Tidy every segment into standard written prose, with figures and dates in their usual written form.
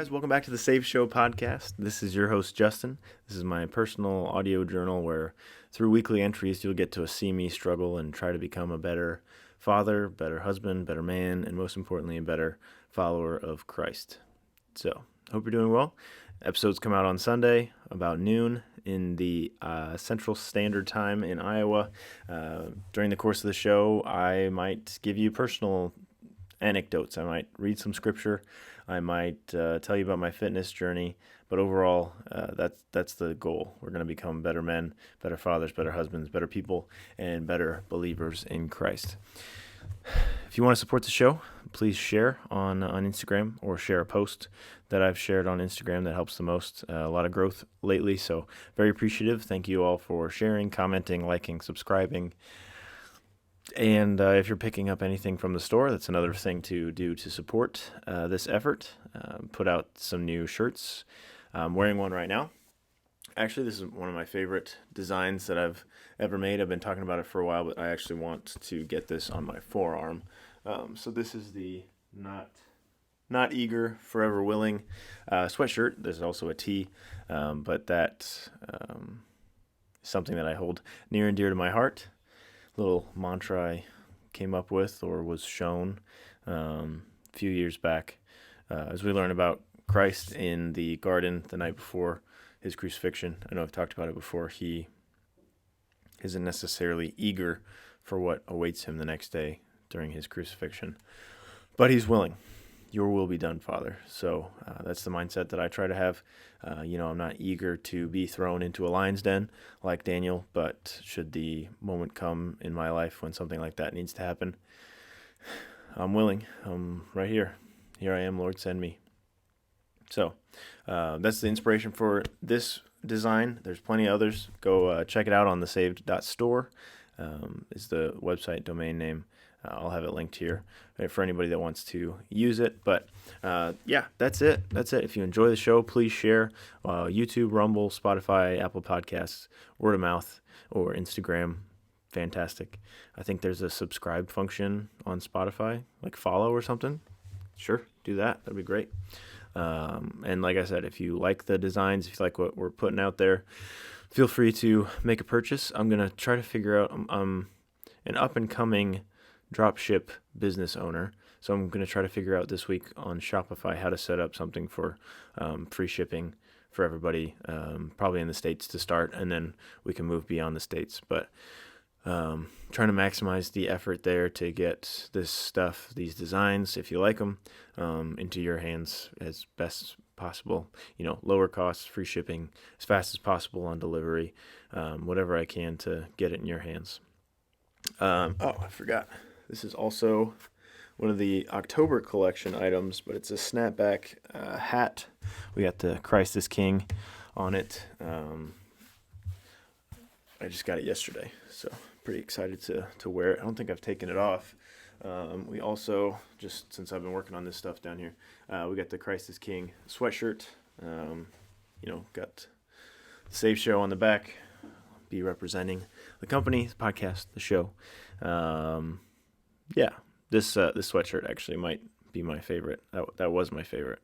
guys, welcome back to the Save Show podcast. This is your host, Justin. This is my personal audio journal where through weekly entries, you'll get to see me struggle and try to become a better father, better husband, better man, and most importantly, a better follower of Christ. So, hope you're doing well. Episodes come out on Sunday about noon in the Central Standard Time in Iowa. During the course of the show, I might give you personal anecdotes. I might read some scripture. I might tell you about my fitness journey. But overall, that's the goal. We're going to become better men, better fathers, better husbands, better people, and better believers in Christ. If you want to support the show, please share on Instagram or share a post that I've shared on Instagram. That helps the most. A lot of growth lately, so very appreciative. Thank you all for sharing, commenting, liking, subscribing. And if you're picking up anything from the store, that's another thing to do to support this effort. Put out some new shirts. I'm wearing one right now. Actually, this is one of my favorite designs that I've ever made. I've been talking about it for a while, but I actually want to get this on my forearm. So this is the Not Eager, Forever Willing sweatshirt. There's also a tee, but that is something that I hold near and dear to my heart. Little mantra I came up with or was shown a few years back as we learn about Christ in the garden the night before his crucifixion. I know I've talked about it before. He isn't necessarily eager for what awaits him the next day during his crucifixion, but he's willing. Your will be done, Father. So that's the mindset that I try to have. I'm not eager to be thrown into a lion's den like Daniel, but should the moment come in my life when something like that needs to happen, I'm willing. I'm right here. Here I am, Lord, send me. So that's the inspiration for this design. There's plenty of others. Go check it out on thesaved.store is the website domain name. I'll have it linked here for anybody that wants to use it. But that's it. If you enjoy the show, please share. YouTube, Rumble, Spotify, Apple Podcasts, word of mouth, or Instagram. Fantastic. I think there's a subscribe function on Spotify, like follow or something. Sure, do that. That'd be great. And like I said, if you like the designs, if you like what we're putting out there, feel free to make a purchase. I'm going to try to figure out, I'm an up-and-coming dropship business owner, so I'm going to try to figure out this week on Shopify how to set up something for free shipping for everybody, probably in the States to start, and then we can move beyond the States. But trying to maximize the effort there to get this stuff, these designs, if you like them, into your hands as best possible. Lower costs, free shipping, as fast as possible on delivery, whatever I can to get it in your hands. I forgot. This is also one of the October collection items, but it's a snapback hat. We got the Christ is King on it. I just got it yesterday, so pretty excited to wear it. I don't think I've taken it off. We also, just since I've been working on this stuff down here, we got the Christ is King sweatshirt. Got the Save Show on the back. Be representing the company, the podcast, the show. This sweatshirt actually might be my favorite. That was my favorite.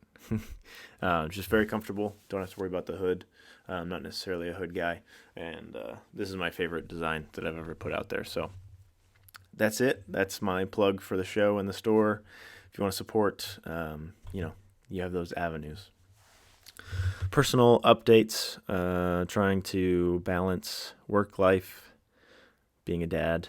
Just very comfortable. Don't have to worry about the hood. I'm not necessarily a hood guy, and this is my favorite design that I've ever put out there. So that's it. That's my plug for the show and the store. If you want to support, you have those avenues. Personal updates, trying to balance work life, being a dad,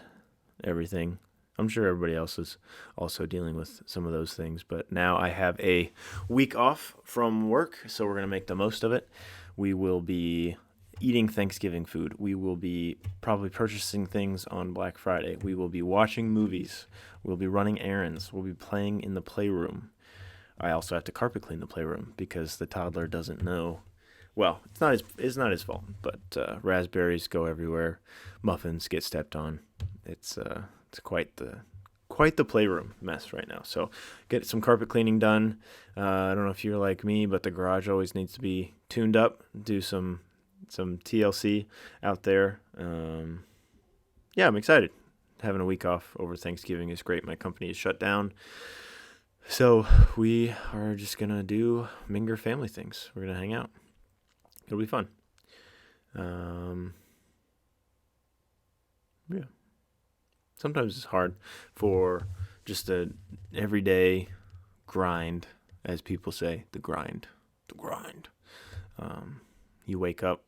everything. I'm sure everybody else is also dealing with some of those things, but now I have a week off from work, so we're going to make the most of it. We will be eating Thanksgiving food. We will be probably purchasing things on Black Friday. We will be watching movies. We'll be running errands. We'll be playing in the playroom. I also have to carpet clean the playroom because the toddler doesn't know. Well, it's not his fault, but raspberries go everywhere. Muffins get stepped on. It's quite the playroom mess right now. So get some carpet cleaning done. I don't know if you're like me, but the garage always needs to be tuned up. Do some TLC out there. I'm excited. Having a week off over Thanksgiving is great. My company is shut down So we are just going to do Minger family things. We're going to hang out. It'll be fun. Yeah. Sometimes it's hard for just a everyday grind, as people say, the grind. The grind. You wake up,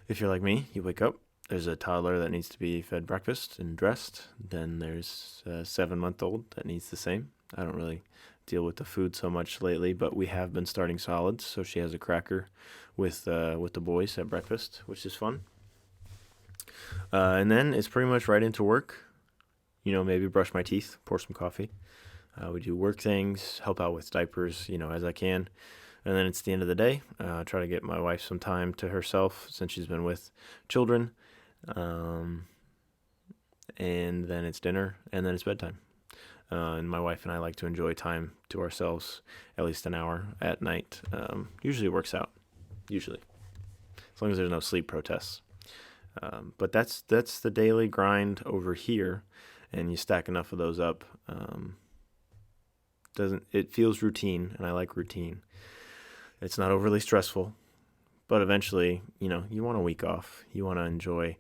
if you're like me, you wake up, there's a toddler that needs to be fed breakfast and dressed. Then there's a 7-month-old that needs the same. I don't really deal with the food so much lately, but we have been starting solids. So she has a cracker with the boys at breakfast, which is fun. And then it's pretty much right into work. Maybe brush my teeth, pour some coffee. We do work things, help out with diapers, as I can. And then it's the end of the day. Try to get my wife some time to herself since she's been with children. And then it's dinner, and then it's bedtime. And my wife and I like to enjoy time to ourselves, at least an hour at night. Usually it works out. Usually. As long as there's no sleep protests. But that's the daily grind over here. And you stack enough of those up. It feels routine, and I like routine. It's not overly stressful, but eventually, you want a week off. You want to enjoy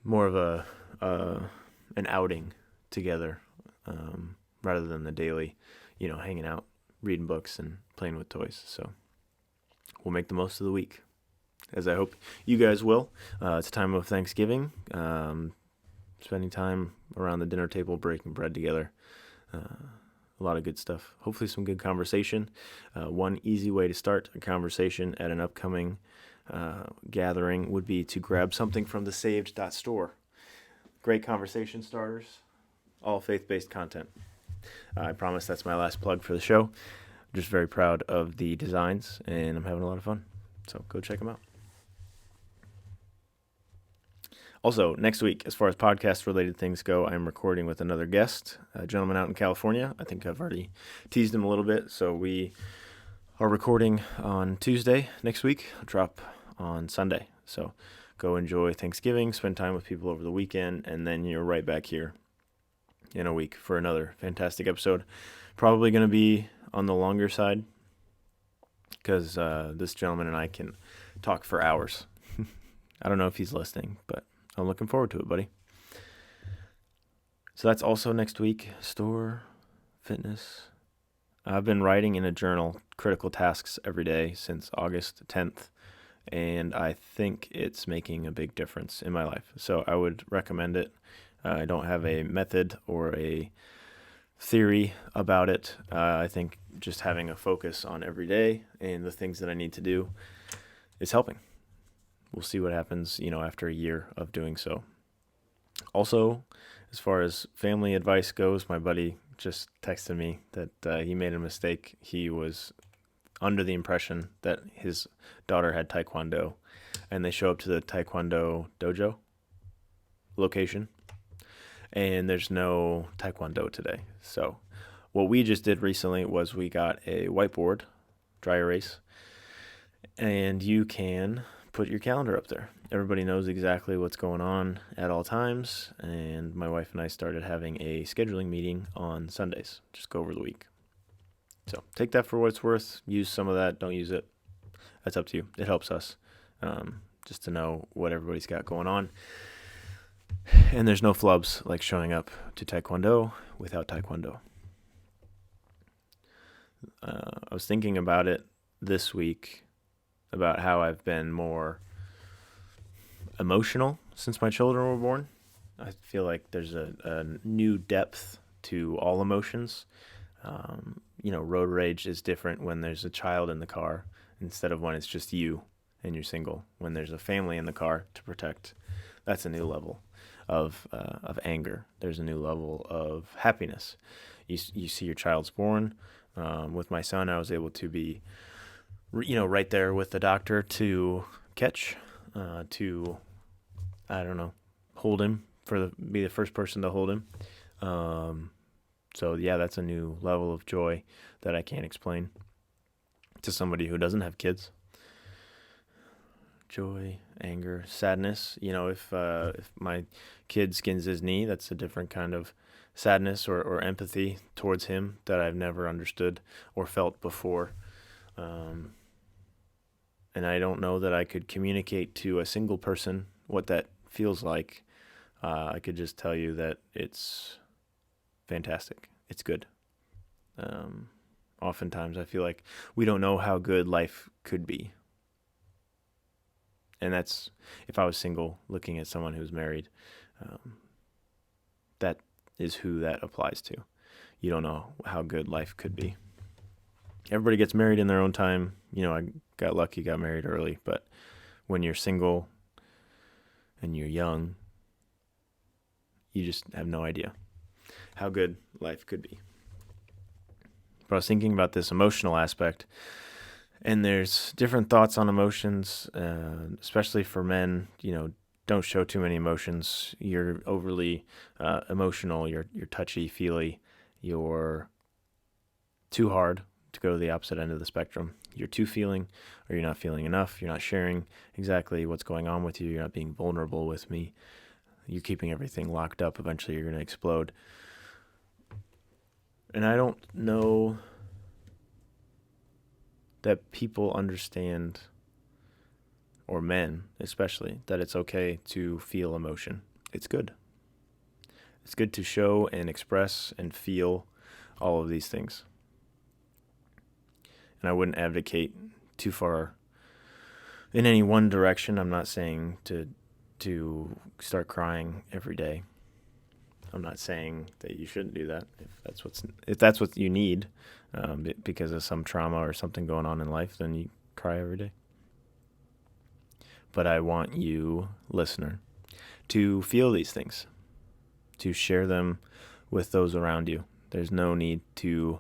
more of an outing together, rather than the daily, hanging out, reading books, and playing with toys. So we'll make the most of the week, as I hope you guys will. It's a time of Thanksgiving, spending time around the dinner table, breaking bread together. A lot of good stuff. Hopefully some good conversation. One easy way to start a conversation at an upcoming gathering would be to grab something from the saved.store. Great conversation starters, all faith-based content. I promise that's my last plug for the show. I'm just very proud of the designs, and I'm having a lot of fun. So go check them out. Also, next week, as far as podcast-related things go, I'm recording with another guest, a gentleman out in California. I think I've already teased him a little bit. So we are recording on Tuesday next week. I'll drop on Sunday. So go enjoy Thanksgiving, spend time with people over the weekend, and then you're right back here in a week for another fantastic episode. Probably going to be on the longer side because this gentleman and I can talk for hours. I don't know if he's listening, but I'm looking forward to it, buddy. So that's also next week. Store, fitness. I've been writing in a journal critical tasks every day since August 10th, and I think it's making a big difference in my life. So I would recommend it. I don't have a method or a theory about it. I think just having a focus on every day and the things that I need to do is helping. We'll see what happens, after a year of doing so. Also, as far as family advice goes, my buddy just texted me that he made a mistake. He was under the impression that his daughter had Taekwondo, and they show up to the Taekwondo dojo location, and there's no Taekwondo today. So what we just did recently was we got a whiteboard, dry erase, and you can put your calendar up there. Everybody knows exactly what's going on at all times, and my wife and I started having a scheduling meeting on Sundays. Just go over the week. So take that for what it's worth. Use some of that. Don't use it. That's up to you. It helps us just to know what everybody's got going on. And there's no flubs like showing up to Taekwondo without Taekwondo. I was thinking about it this week, about how I've been more emotional since my children were born. I feel like there's a new depth to all emotions. Road rage is different when there's a child in the car instead of when it's just you and you're single. When there's a family in the car to protect, that's a new level of anger. There's a new level of happiness. You see your child's born. With my son, I was able to be right there with the doctor to catch, hold him, be the first person to hold him. So yeah, that's a new level of joy that I can't explain to somebody who doesn't have kids. Joy, anger, sadness. If my kid skins his knee, that's a different kind of sadness or empathy towards him that I've never understood or felt before. And I don't know that I could communicate to a single person what that feels like. I could just tell you that it's fantastic. It's good. Oftentimes I feel like we don't know how good life could be. And that's, if I was single looking at someone who's married, that is who that applies to. You don't know how good life could be. Everybody gets married in their own time. I got lucky, got married early, but when you're single and you're young, you just have no idea how good life could be. But I was thinking about this emotional aspect, and there's different thoughts on emotions, especially for men. Don't show too many emotions. You're overly emotional. You're touchy-feely. You're too hard, to go to the opposite end of the spectrum. You're too feeling, or you're not feeling enough. You're not sharing exactly what's going on with you. You're not being vulnerable with me. You're keeping everything locked up. Eventually you're going to explode. And I don't know that people understand, or men especially, that it's okay to feel emotion. It's good. It's good to show and express and feel all of these things. And I wouldn't advocate too far in any one direction. I'm not saying to start crying every day. I'm not saying that you shouldn't do that if that's what you need, because of some trauma or something going on in life. Then you cry every day. But I want you, listener, to feel these things, to share them with those around you. There's no need to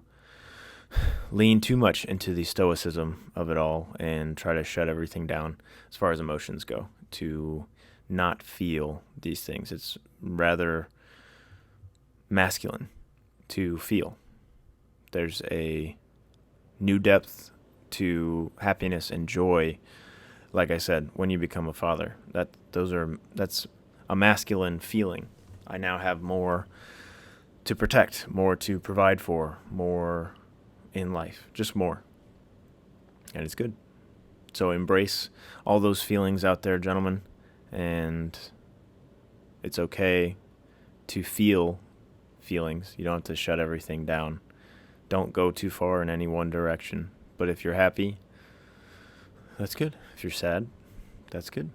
lean too much into the stoicism of it all and try to shut everything down as far as emotions go, to not feel these things. It's rather masculine to feel. There's a new depth to happiness and joy, like I said, when you become a father. That's a masculine feeling. I now have more to protect, more to provide for, more in life, just more. And it's good. So embrace all those feelings out there, gentlemen, and it's okay to feel feelings. You don't have to shut everything down. Don't go too far in any one direction. But if you're happy, that's good. If you're sad, that's good.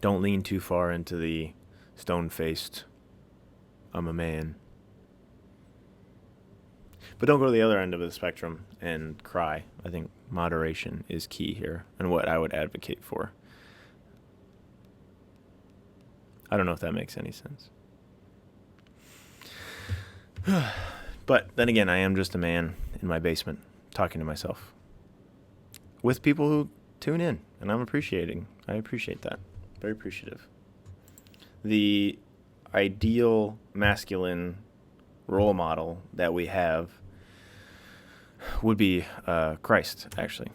Don't lean too far into the stone-faced, I'm a man. But don't go to the other end of the spectrum and cry. I think moderation is key here and what I would advocate for. I don't know if that makes any sense. But then again, I am just a man in my basement talking to myself with people who tune in, and I appreciate that. Very appreciative. The ideal masculine role model that we have would be Christ, actually.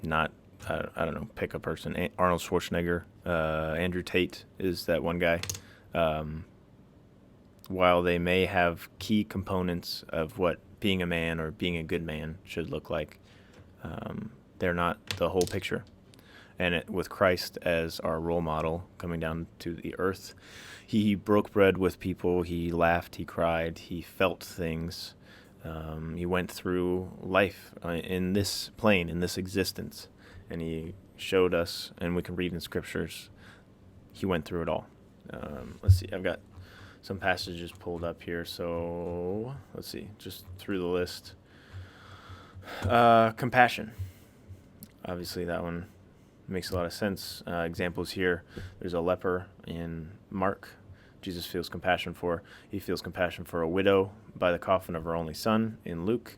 Not, I don't know, pick a person. Arnold Schwarzenegger, Andrew Tate is that one guy. While they may have key components of what being a man or being a good man should look like, they're not the whole picture. And with Christ as our role model coming down to the earth, he broke bread with people, he laughed, he cried, he felt things. He went through life in this plane, in this existence, and he showed us, and we can read in scriptures, he went through it all. Let's see, I've got some passages pulled up here, so let's see, just through the list. Compassion. Obviously, that one makes a lot of sense. Examples here, there's a leper in Mark. Jesus feels compassion for. He feels compassion for a widow by the coffin of her only son in Luke.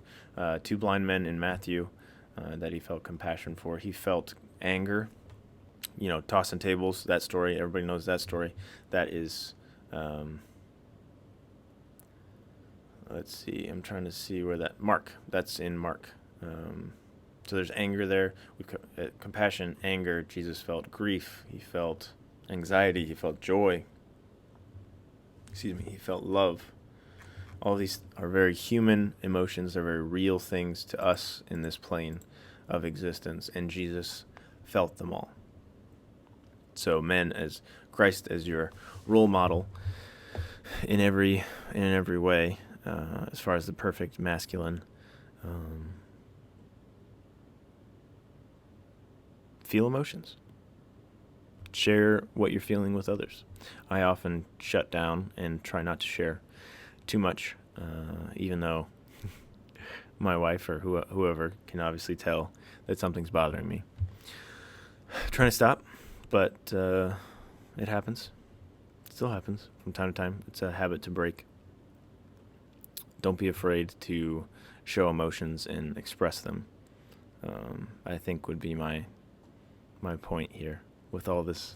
2 blind men in Matthew that he felt compassion for. He felt anger, tossing tables, that story. Everybody knows that story. That is, let's see, I'm trying to see where that's in Mark. So there's anger there. Compassion, anger. Jesus felt grief. He felt anxiety. He felt joy. He felt love. All these are very human emotions. They're very real things to us in this plane of existence, and Jesus felt them all. So men, as Christ as your role model in every way, as far as the perfect masculine, feel emotions. Share what you're feeling with others. I often shut down and try not to share too much, even though my wife or whoever can obviously tell that something's bothering me. Trying to stop, but it happens. It still happens from time to time. It's a habit to break. Don't be afraid to show emotions and express them. I think would be my point here with all this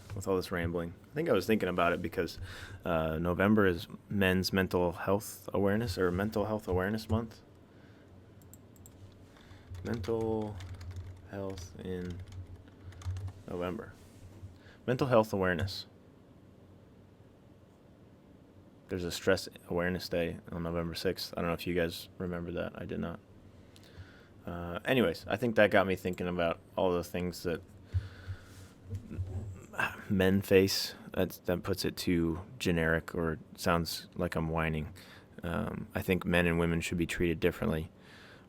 rambling. I think I was thinking about it because November is Men's Mental Health Awareness Month. Mental health in November. Mental health awareness. There's a Stress Awareness Day on November 6th. I don't know if you guys remember that. I did not. Anyways, I think that got me thinking about all the things that men face. That puts it too generic or sounds like I'm whining. I think men and women should be treated differently.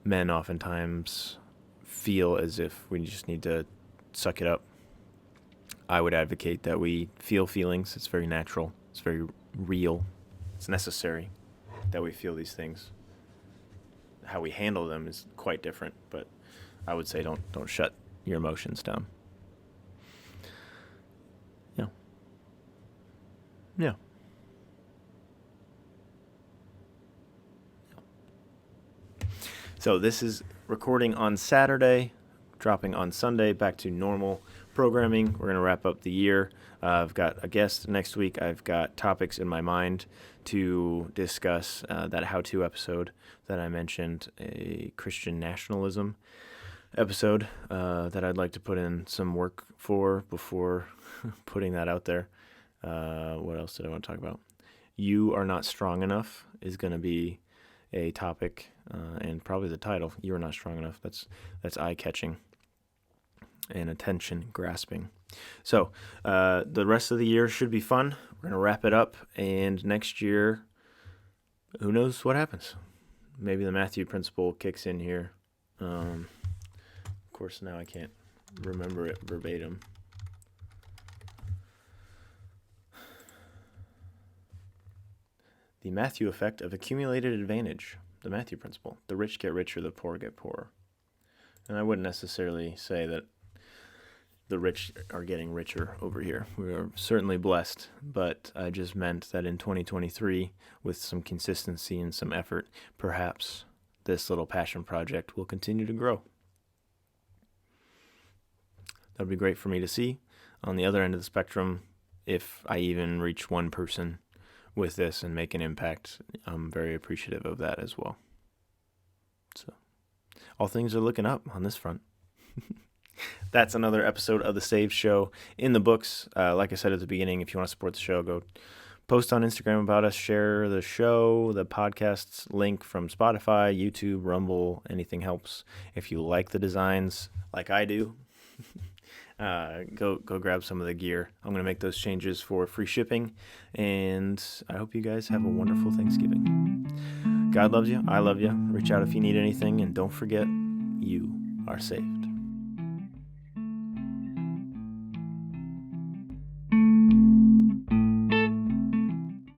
Men oftentimes feel as if we just need to suck it up. I would advocate that we feel feelings. It's very natural. It's very real. It's necessary that we feel these things. How we handle them is quite different, but I would say don't shut your emotions down. Yeah. So this is recording on Saturday, dropping on Sunday, back to normal programming. We're going to wrap up the year. I've got a guest next week. I've got topics in my mind to discuss that how-to episode that I mentioned, a Christian nationalism episode that I'd like to put in some work for before putting that out there. What else did I want to talk about? You Are Not Strong Enough is going to be a topic, and probably the title. You Are Not Strong Enough. That's eye-catching and attention-grasping. So the rest of the year should be fun. We're going to wrap it up, and next year, who knows what happens? Maybe the Matthew principle kicks in here. Of course, now I can't remember it verbatim. The Matthew effect of accumulated advantage, the Matthew principle. The rich get richer, the poor get poorer. And I wouldn't necessarily say that the rich are getting richer over here. We are certainly blessed, but I just meant that in 2023, with some consistency and some effort, perhaps this little passion project will continue to grow. That would be great for me to see. On the other end of the spectrum, if I even reach one person with this and make an impact, I'm very appreciative of that as well. So, all things are looking up on this front. That's another episode of The Saved Show in the books. Like I said at the beginning, if you want to support the show, go post on Instagram about us, share the show, the podcast's link from Spotify, YouTube, Rumble, anything helps. If you like the designs like I do, go grab some of the gear. I'm going to make those changes for free shipping, and I hope you guys have a wonderful Thanksgiving. God loves you. I love you. Reach out if you need anything, and don't forget, you are saved.